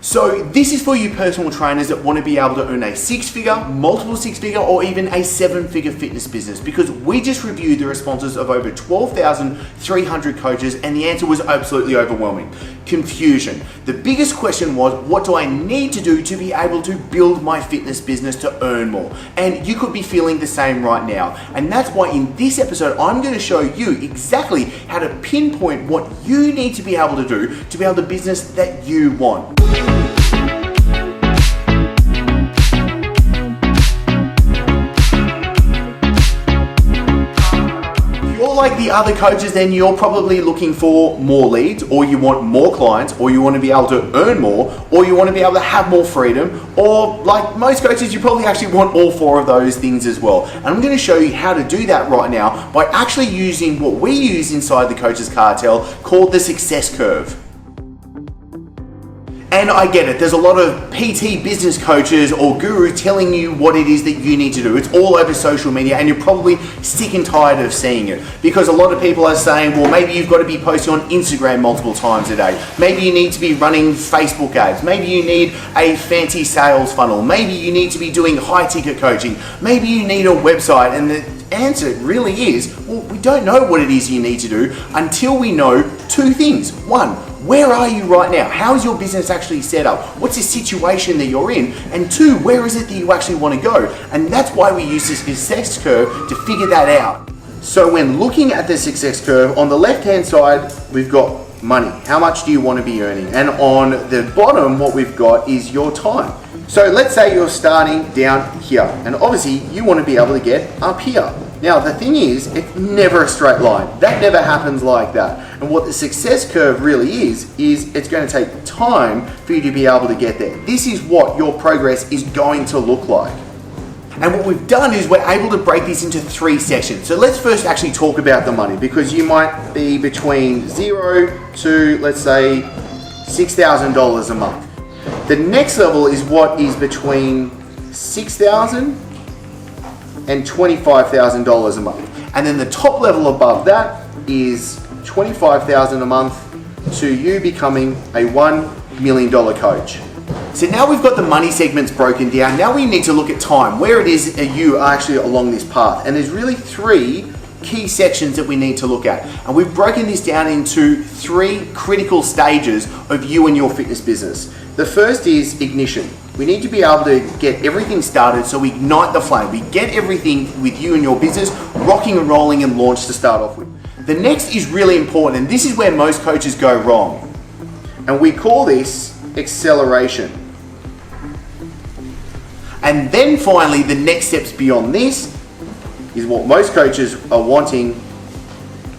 So this is for you personal trainers that want to be able to earn a six-figure, multiple six-figure, or even a seven-figure fitness business, because we just reviewed the responses of over 12,300 coaches and the answer was absolutely overwhelming. Confusion. The biggest question was, what do I need to do to be able to build my fitness business to earn more? And you could be feeling the same right now. And that's why in this episode, I'm going to show you exactly how to pinpoint what you need to be able to do to build a business that you want. Like the other coaches, then you're probably looking for more leads, or you want more clients, or you want to be able to earn more, or you want to be able to have more freedom, or like most coaches, you probably actually want all four of those things as well. And I'm going to show you how to do that right now by actually using what we use inside the Coaches Cartel called the success curve. And I get it, there's a lot of PT business coaches or gurus telling you what it is that you need to do. It's all over social media and you're probably sick and tired of seeing it, because a lot of people are saying, well, maybe you've got to be posting on Instagram multiple times a day. Maybe you need to be running Facebook ads. Maybe you need a fancy sales funnel. Maybe you need to be doing high ticket coaching. Maybe you need a website. And the answer really is, well, we don't know what it is you need to do until we know two things. One, where are you right now? How is your business actually set up? What's the situation that you're in? And two, where is it that you actually want to go? And that's why we use this success curve to figure that out. So when looking at the success curve, on the left-hand side, we've got money. How much do you want to be earning? And on the bottom, what we've got is your time. So let's say you're starting down here, and obviously you want to be able to get up here. Now the thing is, it's never a straight line. That never happens like that. And what the success curve really is it's going to take time for you to be able to get there. This is what your progress is going to look like. And what we've done is we're able to break this into three sections. So let's first actually talk about the money, because you might be between 0 to, let's say, $6,000 a month. The next level is what is between $6,000 and $25,000 a month. And then the top level above that is $25,000 a month to you becoming a $1 million coach. So now we've got the money segments broken down. Now we need to look at time, where it is you are actually along this path. And there's really three key sections that we need to look at. And we've broken this down into three critical stages of you and your fitness business. The first is ignition. We need to be able to get everything started, so we ignite the flame. We get everything with you and your business rocking and rolling and launched to start off with. The next is really important, and this is where most coaches go wrong. And we call this acceleration. And then finally, the next steps beyond this is what most coaches are wanting,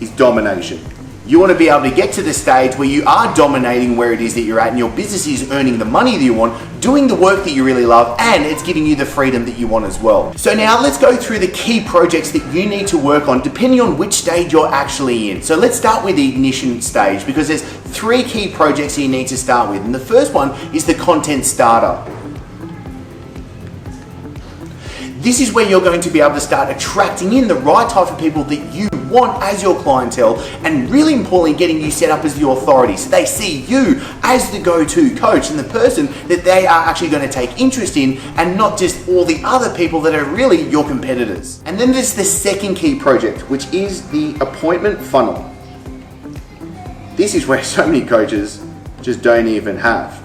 is domination. You want to be able to get to the stage where you are dominating where it is that you're at and your business is earning the money that you want, doing the work that you really love, and it's giving you the freedom that you want as well. So now let's go through the key projects that you need to work on depending on which stage you're actually in. So let's start with the ignition stage, because there's three key projects you need to start with. And the first one is the content starter. This is where you're going to be able to start attracting in the right type of people that you want as your clientele, and really importantly, getting you set up as the authority, so they see you as the go-to coach and the person that they are actually going to take interest in, and not just all the other people that are really your competitors. And then there's the second key project, which is the appointment funnel. This is where so many coaches just don't even have.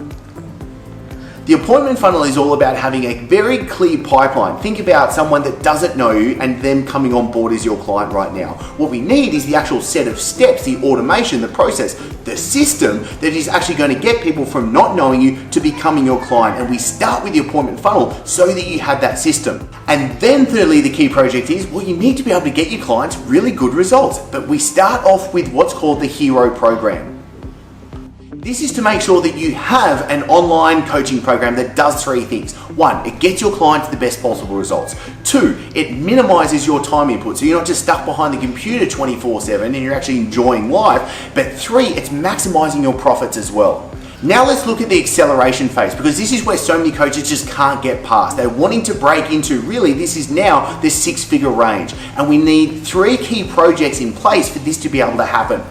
The appointment funnel is all about having a very clear pipeline. Think about someone that doesn't know you and them coming on board as your client right now. What we need is the actual set of steps, the automation, the process, the system that is actually going to get people from not knowing you to becoming your client. And we start with the appointment funnel so that you have that system. And then thirdly, the key project is, well, you need to be able to get your clients really good results. But we start off with what's called the Hero Program. This is to make sure that you have an online coaching program that does three things. One, it gets your clients the best possible results. Two, it minimizes your time input, so you're not just stuck behind the computer 24/7 and you're actually enjoying life. But three, it's maximizing your profits as well. Now let's look at the acceleration phase, because this is where so many coaches just can't get past. They're wanting to break into, really, this is now the six-figure range. And we need three key projects in place for this to be able to happen.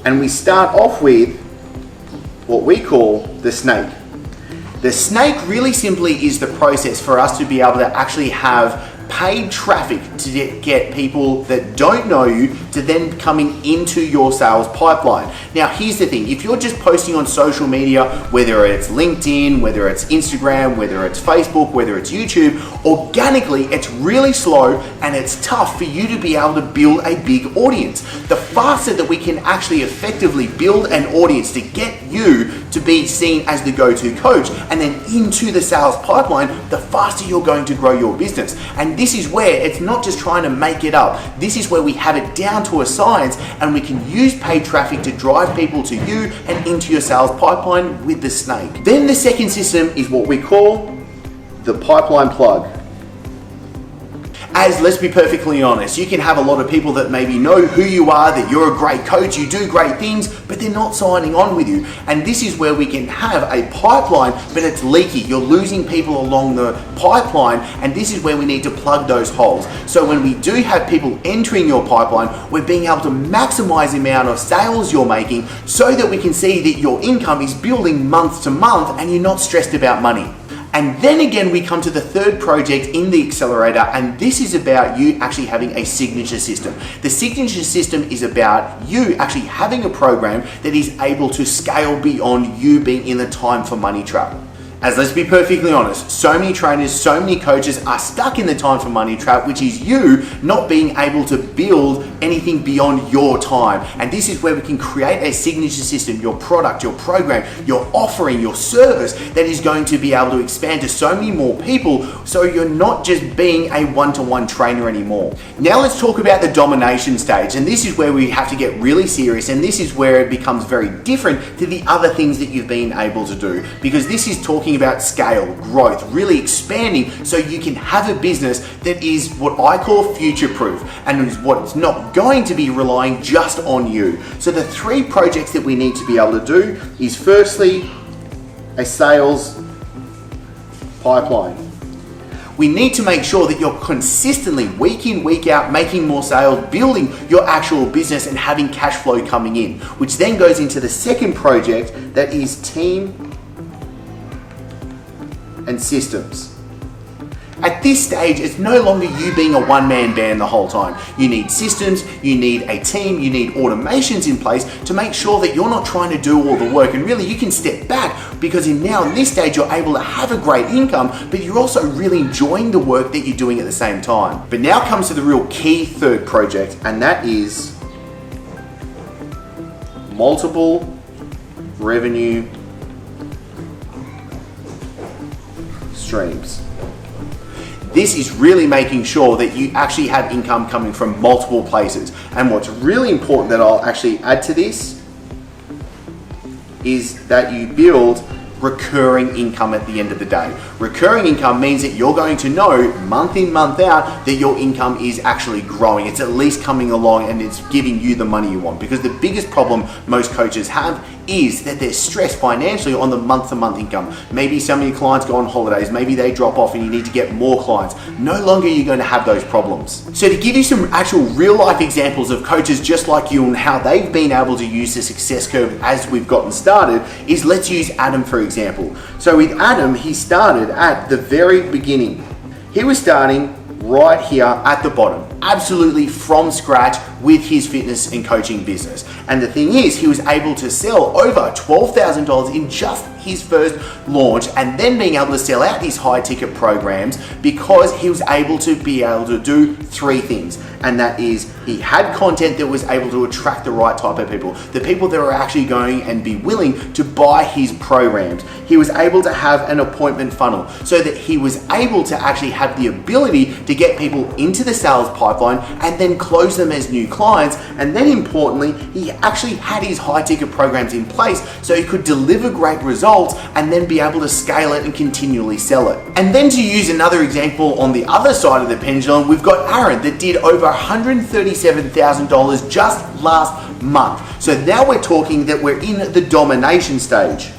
And we start off with what we call the snake. The snake really simply is the process for us to be able to actually have paid traffic to get people that don't know you to then coming into your sales pipeline. Now, here's the thing. If you're just posting on social media, whether it's LinkedIn, whether it's Instagram, whether it's Facebook, whether it's YouTube, organically, it's really slow and it's tough for you to be able to build a big audience. The faster that we can actually effectively build an audience to get you to be seen as the go-to coach and then into the sales pipeline, the faster you're going to grow your business. And this is where it's not just trying to make it up. This is where we have it down to a science and we can use paid traffic to drive people to you and into your sales pipeline with the snake. Then the second system is what we call the pipeline plug. As, let's be perfectly honest, you can have a lot of people that maybe know who you are, that you're a great coach, you do great things, but they're not signing on with you. And this is where we can have a pipeline, but it's leaky. You're losing people along the pipeline, and this is where we need to plug those holes. So when we do have people entering your pipeline, we're being able to maximize the amount of sales you're making so that we can see that your income is building month to month and you're not stressed about money. And then again, we come to the third project in the accelerator, and this is about you actually having a signature system. The signature system is about you actually having a program that is able to scale beyond you being in the time for money trap. As, let's be perfectly honest, so many trainers, so many coaches are stuck in the time for money trap, which is you not being able to build anything beyond your time. And this is where we can create a signature system, your product, your program, your offering, your service that is going to be able to expand to so many more people so you're not just being a one-to-one trainer anymore. Now let's talk about the domination stage. And this is where we have to get really serious, and this is where it becomes very different to the other things that you've been able to do, because this is talking about scale, growth, really expanding so you can have a business that is what I call future-proof and is what's not going to be relying just on you. So the three projects that we need to be able to do is firstly, a sales pipeline. We need to make sure that you're consistently, week in, week out, making more sales, building your actual business and having cash flow coming in, which then goes into the second project that is team and systems. At this stage, it's no longer you being a one-man band the whole time. You need systems, you need a team, you need automations in place to make sure that you're not trying to do all the work, and really you can step back because in this stage you're able to have a great income, but you're also really enjoying the work that you're doing at the same time. But now comes to the real key third project, and that is multiple revenue streams. This is really making sure that you actually have income coming from multiple places. And what's really important that I'll actually add to this is that you build recurring income at the end of the day. Recurring income means that you're going to know month in, month out that your income is actually growing. It's at least coming along and it's giving you the money you want. Because the biggest problem most coaches have is that they're stressed financially on the month-to-month income. Maybe some of your clients go on holidays, maybe they drop off and you need to get more clients. No longer are you going to have those problems. So to give you some actual real-life examples of coaches just like you and how they've been able to use the success curve as we've gotten started is, let's use Adam for example. So with Adam, he started at the very beginning. He was starting right here at the bottom, absolutely from scratch with his fitness and coaching business. And the thing is, he was able to sell over $12,000 in just his first launch, and then being able to sell out these high ticket programs because he was able to do three things. And that is, he had content that was able to attract the right type of people, the people that were actually going and be willing to buy his programs. He was able to have an appointment funnel so that he was able to actually have the ability to get people into the sales pipeline and then close them as new clients. And then importantly, he actually had his high ticket programs in place so he could deliver great results and then be able to scale it and continually sell it. And then to use another example on the other side of the pendulum, we've got Aaron that did over $137,000 just last month. So now we're talking that we're in the domination stage.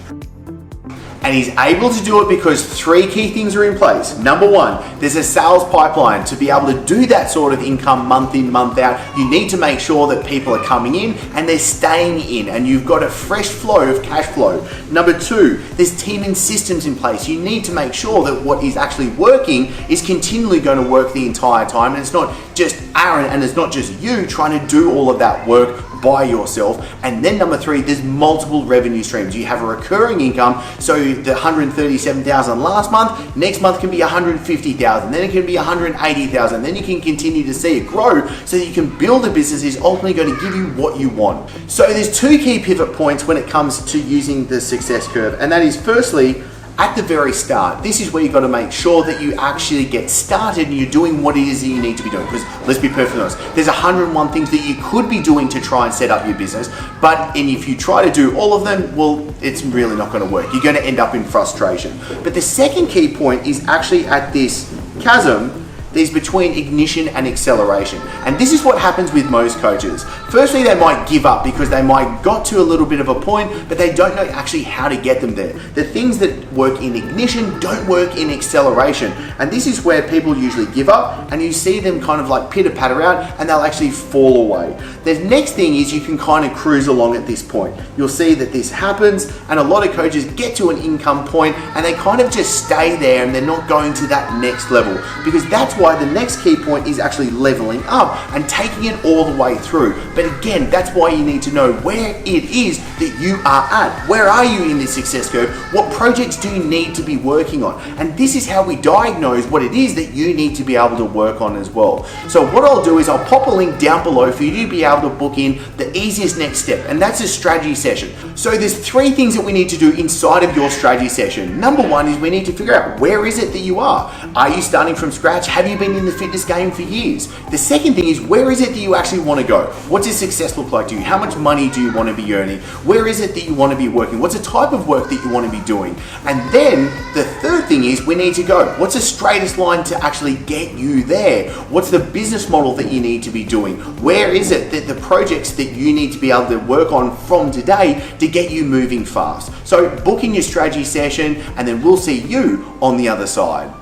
And he's able to do it because three key things are in place. Number one, there's a sales pipeline. To be able to do that sort of income month in, month out, you need to make sure that people are coming in and they're staying in, and you've got a fresh flow of cash flow. Number two, there's team and systems in place. You need to make sure that what is actually working is continually going to work the entire time, and it's not just Aaron and it's not just you trying to do all of that work by yourself. And then number three, there's multiple revenue streams. You have a recurring income, so the 137,000 last month, next month can be 150,000, then it can be 180,000, then you can continue to see it grow so that you can build a business that is ultimately going to give you what you want. So there's two key pivot points when it comes to using the success curve, and that is firstly, at the very start, this is where you've got to make sure that you actually get started and you're doing what it is that you need to be doing. Because let's be perfectly honest, there's 101 things that you could be doing to try and set up your business, and if you try to do all of them, well, it's really not going to work. You're going to end up in frustration. But the second key point is actually at this chasm. There's between ignition and acceleration. And this is what happens with most coaches. Firstly, they might give up because they might got to a little bit of a point, but they don't know actually how to get them there. The things that work in ignition don't work in acceleration. And this is where people usually give up, and you see them kind of like pitter patter out, and they'll actually fall away. The next thing is you can kind of cruise along at this point. You'll see that this happens, and a lot of coaches get to an income point and they kind of just stay there and they're not going to that next level, because that's why the next key point is actually leveling up and taking it all the way through. But again, that's why you need to know where it is that you are at. Where are you in this success curve? What projects do you need to be working on? And this is how we diagnose what it is that you need to be able to work on as well. So what I'll do is I'll pop a link down below for you to be able to book in the easiest next step, and that's a strategy session. So there's three things that we need to do inside of your strategy session. Number one is we need to figure out where is it that you are. Are you starting from scratch? Have you been in the fitness game for years? The second thing is, where is it that you actually want to go? What does success look like to you? How much money do you want to be earning? Where is it that you want to be working? What's the type of work that you want to be doing? And then the third thing is we need to go, what's the straightest line to actually get you there? What's the business model that you need to be doing? Where is it that the projects that you need to be able to work on from today to get you moving fast? So book in your strategy session, and then we'll see you on the other side.